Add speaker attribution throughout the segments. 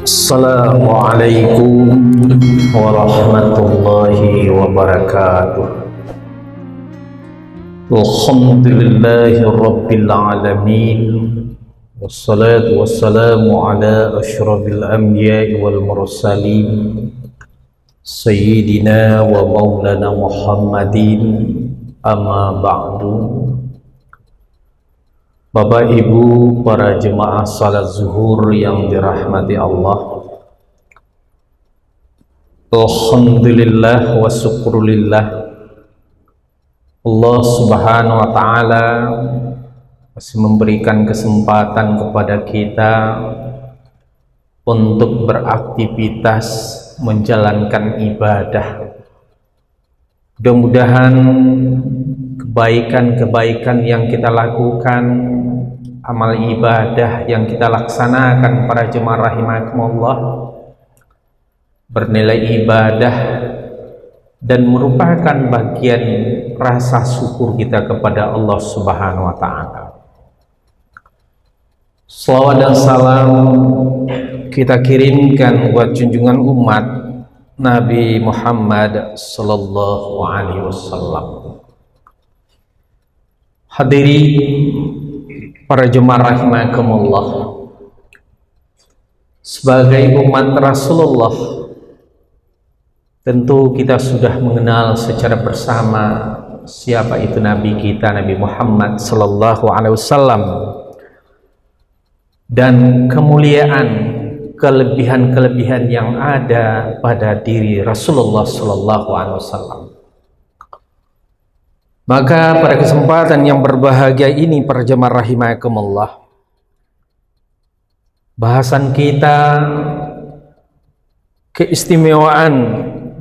Speaker 1: Assalamualaikum warahmatullahi wabarakatuh. Alhamdulillahi rabbil alamin. Wassalatu wassalamu ala asyrafil anbiya'i wal mursalin Sayyidina wa maulana Muhammadin. Amma ba'du. Bapak Ibu para jemaah salat zuhur yang dirahmati Allah, alhamdulillah wa syukrulillah, Allah subhanahu wa ta'ala masih memberikan kesempatan kepada kita untuk beraktivitas menjalankan ibadah. Mudah-mudahan kebaikan-kebaikan yang kita lakukan, amal ibadah yang kita laksanakan para jemaah rahimakumullah, bernilai ibadah dan merupakan bagian rasa syukur kita kepada Allah Subhanahu wa ta'ala. Salawat dan salam kita kirimkan buat junjungan umat Nabi Muhammad sallallahu alaihi wasallam. Hadirin para jemaah rahimakumullah, sebagai umat Rasulullah, tentu kita sudah mengenal secara bersama siapa itu Nabi kita, Nabi Muhammad sallallahu alaihi wasallam, dan kemuliaan, kelebihan-kelebihan yang ada pada diri Rasulullah sallallahu alaihi wasallam. Maka pada kesempatan yang berbahagia ini para jemaah rahimakumullah, bahasan kita keistimewaan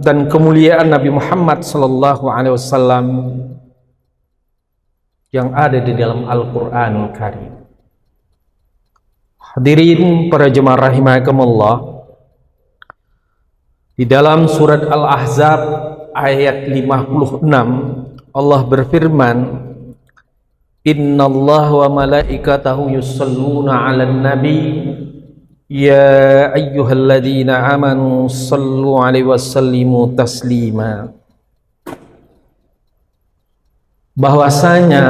Speaker 1: dan kemuliaan Nabi Muhammad sallallahu alaihi wasallam yang ada di dalam Al-Qur'anul Karim. Hadirin para jemaah rahimakumullah, di dalam surat Al-Ahzab ayat 56 Allah berfirman, innallaha wa malaikatahu yusholluna 'alan nabi ya ayyuhalladzina amanu shallu 'alaihi wasallimu taslima. Bahwasanya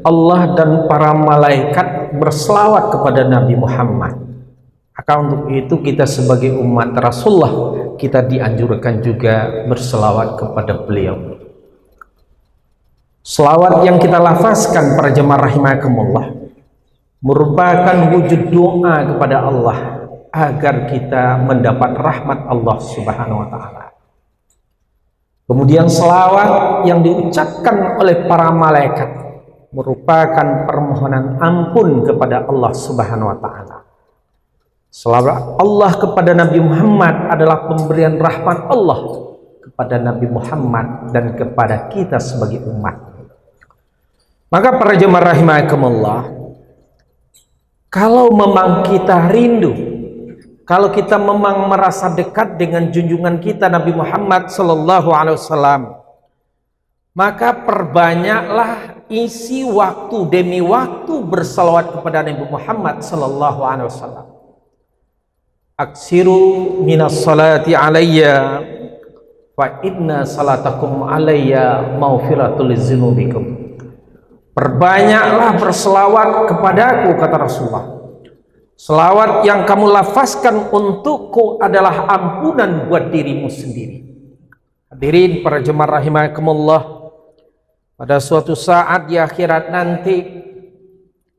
Speaker 1: Allah dan para malaikat berselawat kepada Nabi Muhammad. Maka untuk itu kita sebagai umat Rasulullah, kita dianjurkan juga berselawat kepada beliau. Selawat yang kita lafazkan para jemaah rahimakumullah merupakan wujud doa kepada Allah agar kita mendapat rahmat Allah Subhanahu wa ta'ala. Kemudian selawat yang diucapkan oleh para malaikat merupakan permohonan ampun kepada Allah Subhanahu wa ta'ala. Selawat Allah kepada Nabi Muhammad adalah pemberian rahmat Allah kepada Nabi Muhammad dan kepada kita sebagai umat. Maka para jemaah rahimakumullah, kalau memang kita rindu, kalau kita memang merasa dekat dengan junjungan kita Nabi Muhammad sallallahu alaihi wasallam, maka perbanyaklah isi waktu demi waktu bersalawat kepada Nabi Muhammad sallallahu alaihi wasallam. Aksiru minas salati alayya fa inna salatakum alayya maghfiratul lizunubikum. Perbanyaklah berselawat kepadaku, kata Rasulullah. Selawat yang kamu lafazkan untukku adalah ampunan buat dirimu sendiri. Hadirin para jemaah rahimakumullah, pada suatu saat di akhirat nanti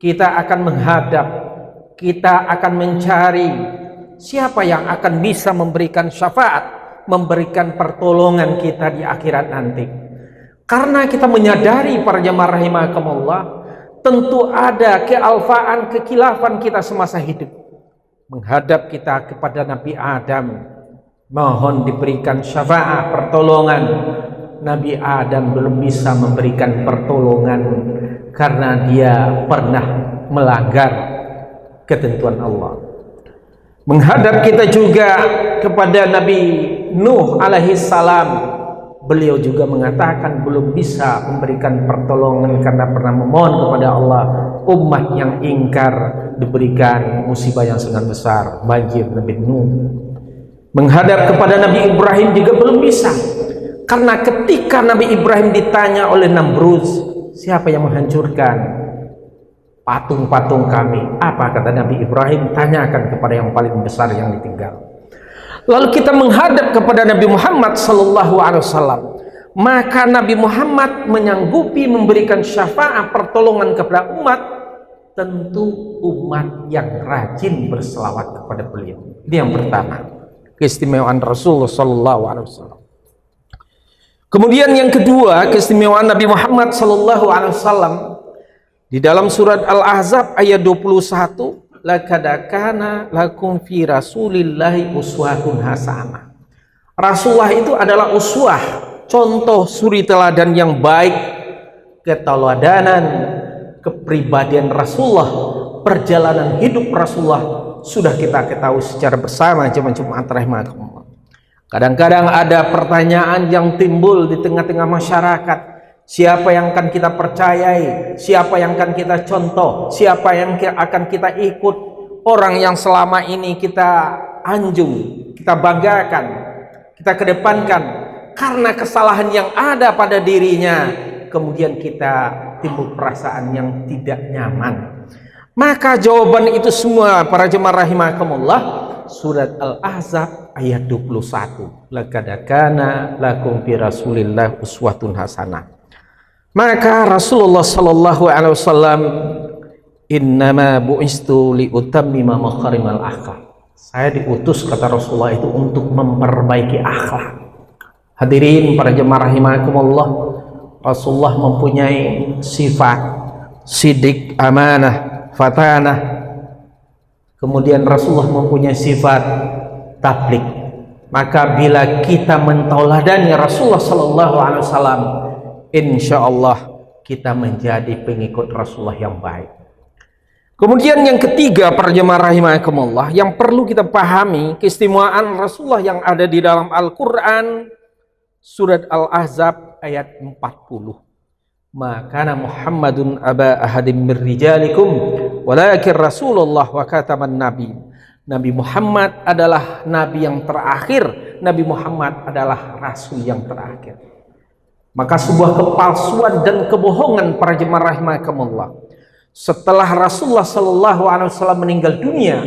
Speaker 1: kita akan menghadap, kita akan mencari siapa yang akan bisa memberikan syafaat, memberikan pertolongan kita di akhirat nanti. Karena kita menyadari para jemaah rahimakumullah, tentu ada kealfaan, kekilafan kita semasa hidup. Menghadap kita kepada Nabi Adam, mohon diberikan syafaat, pertolongan. Nabi Adam belum bisa memberikan pertolongan karena dia pernah melanggar ketentuan Allah. Menghadap kita juga kepada Nabi Nuh alaihi salam, beliau juga mengatakan belum bisa memberikan pertolongan karena pernah memohon kepada Allah. Umat yang ingkar diberikan musibah yang sangat besar, banjir Nabi Nuh. Menghadap kepada Nabi Ibrahim juga belum bisa, karena ketika Nabi Ibrahim ditanya oleh Namrud, siapa yang menghancurkan patung-patung kami? Apa kata Nabi Ibrahim? Tanyakan kepada yang paling besar yang ditinggal. Lalu kita menghadap kepada Nabi Muhammad sallallahu alaihi wasallam, maka Nabi Muhammad menyanggupi memberikan syafaat pertolongan kepada umat, tentu umat yang rajin berselawat kepada beliau. Ini yang pertama, keistimewaan Rasulullah sallallahu alaihi wasallam. Kemudian yang kedua, keistimewaan Nabi Muhammad sallallahu alaihi wasallam di dalam surat Al-Ahzab ayat 21, laqad kana lakum fi rasulillahi uswatun hasanah. Rasulullah itu adalah uswah, contoh suri teladan yang baik, keteladanan kepribadian Rasulullah, perjalanan hidup Rasulullah sudah kita ketahui secara bersama jemaah Jumat rahimakumullah. Kadang-kadang ada pertanyaan yang timbul di tengah-tengah masyarakat, siapa yang akan kita percayai, siapa yang akan kita contoh, siapa yang akan kita ikut, orang yang selama ini kita anjung, kita banggakan, kita kedepankan, karena kesalahan yang ada pada dirinya, kemudian kita timbul perasaan yang tidak nyaman. Maka jawaban itu semua para jemaah rahimakumullah, surat Al-Ahzab ayat 21, laqad kana lakum fi rasulillah uswatun hasanah. Maka Rasulullah sallallahu alaihi wasallam, innama bu'istu li utammima makarimal akhlak. Saya diutus, kata Rasulullah itu, untuk memperbaiki akhlak. Hadirin para jemaah rahimakumullah, Rasulullah mempunyai sifat sidik, amanah, fatanah. Kemudian Rasulullah mempunyai sifat tablik. Maka bila kita mentauladani Rasulullah sallallahu alaihi wasallam, insyaallah kita menjadi pengikut Rasulullah yang baik. Kemudian yang ketiga, para jemaah rahimakumullah, yang perlu kita pahami keistimewaan Rasulullah yang ada di dalam Al-Qur'an, surat Al-Ahzab ayat 40. Maka Muhammadun aba ahadim min rijalikum walakin Rasulullah wa kataman nabi. Nabi Muhammad adalah nabi yang terakhir, Nabi Muhammad adalah rasul yang terakhir. Maka sebuah kepalsuan dan kebohongan para jemaah rahimakumullah, setelah Rasulullah sallallahu alaihi wasallam meninggal dunia,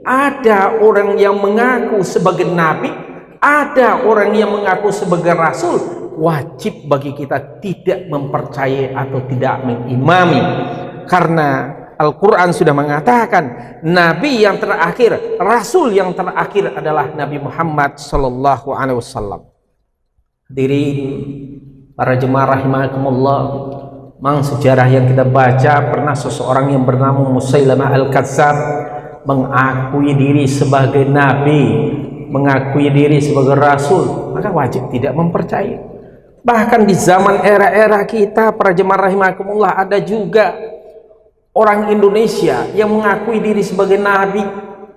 Speaker 1: ada orang yang mengaku sebagai nabi, ada orang yang mengaku sebagai rasul. Wajib bagi kita tidak mempercayai atau tidak mengimami, karena Al-Quran sudah mengatakan nabi yang terakhir, rasul yang terakhir adalah Nabi Muhammad sallallahu alaihi wasallam. Hadirin para jemaah rahimakumullah, memang sejarah yang kita baca, pernah seseorang yang bernama Musailamah Al-Kadzdzab mengakui diri sebagai nabi, mengakui diri sebagai rasul, maka wajib tidak mempercayai. Bahkan di zaman era-era kita, para jemaah rahimakumullah, ada juga orang Indonesia yang mengakui diri sebagai nabi,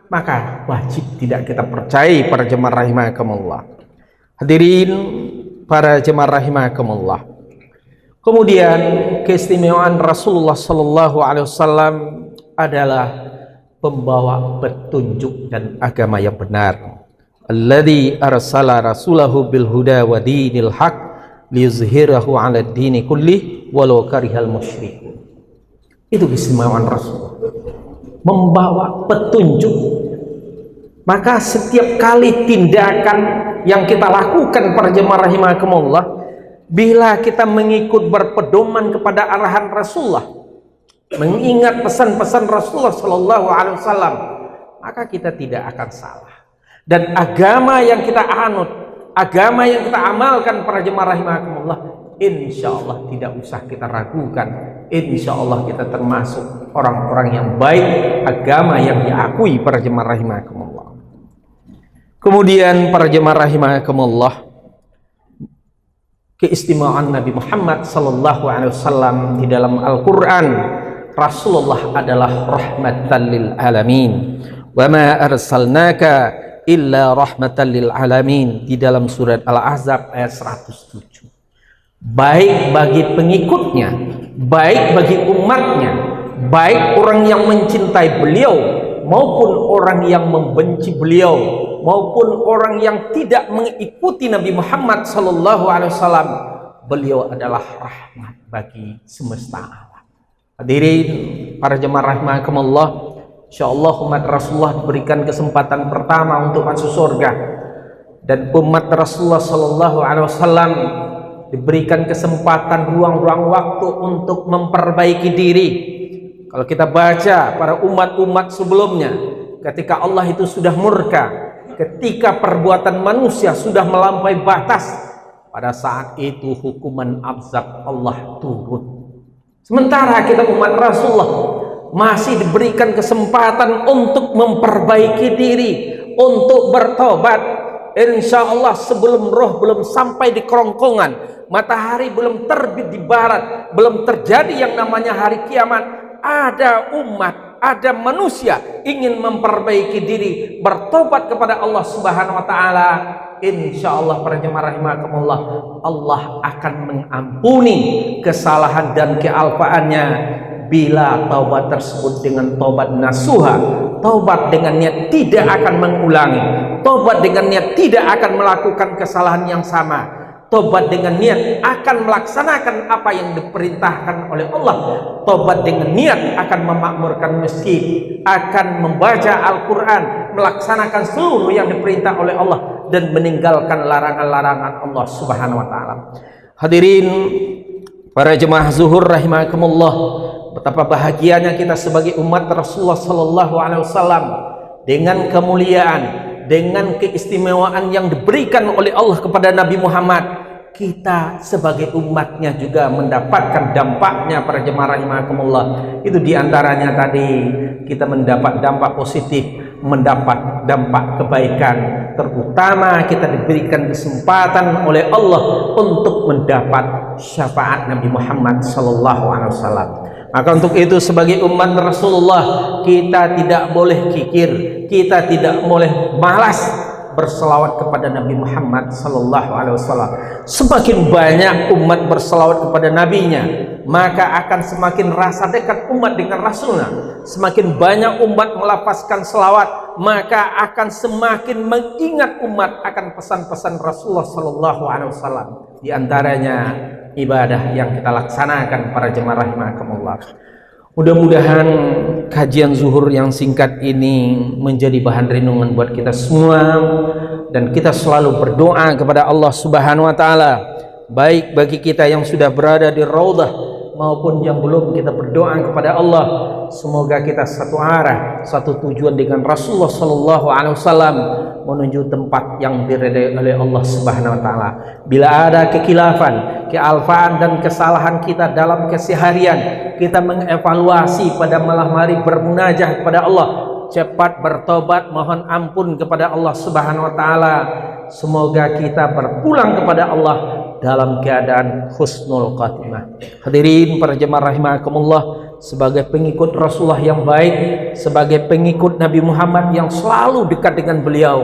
Speaker 1: maka wajib tidak kita percayai, para jemaah rahimakumullah. Hadirin para jemaah rahimakumullah. Kemudian keistimewaan Rasulullah sallallahu alaihi wasallam adalah pembawa petunjuk dan agama yang benar. Alladzi arsala rasulahu bil huda wa dinil haq liyuzhirahu 'ala ad-dini kulli walau karihal musyrikun. Itu keistimewaan Rasulullah, membawa petunjuk. Maka setiap kali tindakan yang kita lakukan, para jemaah rahimakumullah, bila kita mengikut berpedoman kepada arahan Rasulullah, mengingat pesan-pesan Rasulullah sallallahu alaihi wasallam, maka kita tidak akan salah. Dan agama yang kita anut, agama yang kita amalkan, para jemaah rahimakumullah, insyaallah tidak usah kita ragukan, insyaallah kita termasuk orang-orang yang baik, agama yang diakui, para jemaah rahimakumullah. Kemudian para jemaah rahimakumullah, keistimewaan Nabi Muhammad sallallahu alaihi wasallam di dalam Al-Qur'an, Rasulullah adalah rahmatan lil alamin. Wa ma arsalnaka illa rahmatan lil alamin, di dalam surat Al-Ahzab ayat 107. Baik bagi pengikutnya, baik bagi umatnya, baik orang yang mencintai beliau maupun orang yang membenci beliau, maupun orang yang tidak mengikuti Nabi Muhammad sallallahu alaihi wasallam, beliau adalah rahmat bagi semesta alam. Hadirin para jemaah rahimakumullah, insyaallah umat Rasulullah diberikan kesempatan pertama untuk masuk surga, dan umat Rasulullah sallallahu alaihi wasallam diberikan kesempatan ruang-ruang waktu untuk memperbaiki diri. Kalau kita baca para umat-umat sebelumnya, ketika Allah itu sudah murka, ketika perbuatan manusia sudah melampaui batas, pada saat itu hukuman azab Allah turun. Sementara kita umat Rasulullah masih diberikan kesempatan untuk memperbaiki diri, untuk bertobat. Insya Allah sebelum roh belum sampai di kerongkongan, matahari belum terbit di barat, belum terjadi yang namanya hari kiamat, ada umat, ada manusia ingin memperbaiki diri, bertobat kepada Allah Subhanahu wa taala. Insyaallah para jemaah rahimakumullah, Allah akan mengampuni kesalahan dan kealpaannya bila taubat tersebut dengan taubat nasuha, taubat dengan niat tidak akan mengulangi, taubat dengan niat tidak akan melakukan kesalahan yang sama, taubat dengan niat akan melaksanakan apa yang diperintahkan oleh Allah, taubat dengan niat akan memakmurkan masjid, akan membaca Al-Quran, melaksanakan seluruh yang diperintah oleh Allah, dan meninggalkan larangan-larangan Allah Subhanahu wa taala. Hadirin para jemaah zuhur rahimakumullah, betapa bahagianya kita sebagai umat Rasulullah sallallahu alaihi wasallam dengan kemuliaan, dengan keistimewaan yang diberikan oleh Allah kepada Nabi Muhammad. Kita sebagai umatnya juga mendapatkan dampaknya para jemaah rahimakumullah. Itu diantaranya tadi kita mendapat dampak positif, mendapat dampak kebaikan, terutama kita diberikan kesempatan oleh Allah untuk mendapat syafaat Nabi Muhammad sallallahu alaihi wasallam. Maka untuk itu sebagai umat Rasulullah kita tidak boleh kikir, kita tidak boleh malas berselawat kepada Nabi Muhammad sallallahu alaihi wasallam. Semakin banyak umat berselawat kepada nabinya, maka akan semakin rasa dekat umat dengan Rasulnya. Semakin banyak umat melafazkan selawat, maka akan semakin mengingat umat akan pesan-pesan Rasulullah sallallahu alaihi wasallam. Di antaranya ibadah yang kita laksanakan para jemaah rahimakumullah. Mudah-mudahan kajian zuhur yang singkat ini menjadi bahan renungan buat kita semua, dan kita selalu berdoa kepada Allah Subhanahu wa taala, baik bagi kita yang sudah berada di raudhah maupun yang belum, kita berdoa kepada Allah semoga kita satu arah, satu tujuan dengan Rasulullah sallallahu alaihi wasallam, menuju tempat yang diridai oleh Allah Subhanahu wa taala. Bila ada kekilafan, kealfaan dan kesalahan kita dalam keseharian, kita mengevaluasi pada malam hari, bermunajah kepada Allah, cepat bertobat, mohon ampun kepada Allah Subhanahu wa taala. Semoga kita berpulang kepada Allah dalam keadaan husnul khatimah. Hadirin para jemaah rahimakumullah, sebagai pengikut Rasulullah yang baik, sebagai pengikut Nabi Muhammad yang selalu dekat dengan beliau,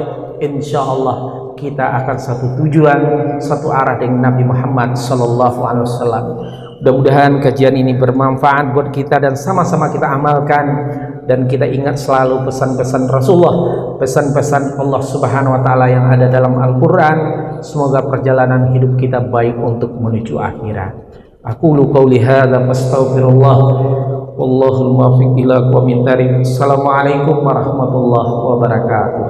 Speaker 1: insya Allah kita akan satu tujuan, satu arah dengan Nabi Muhammad sallallahu alaihi wasallam. Mudah-mudahan kajian ini bermanfaat buat kita dan sama-sama kita amalkan, dan kita ingat selalu pesan-pesan Rasulullah, pesan-pesan Allah Subhanahu wa taala yang ada dalam Al-Qur'an. Semoga perjalanan hidup kita baik untuk menuju akhirat. Aqulu qouli hadza fastaghfirullah wallahul muwaffiq ila aqwamit thariq. Assalamualaikum warahmatullahi wabarakatuh.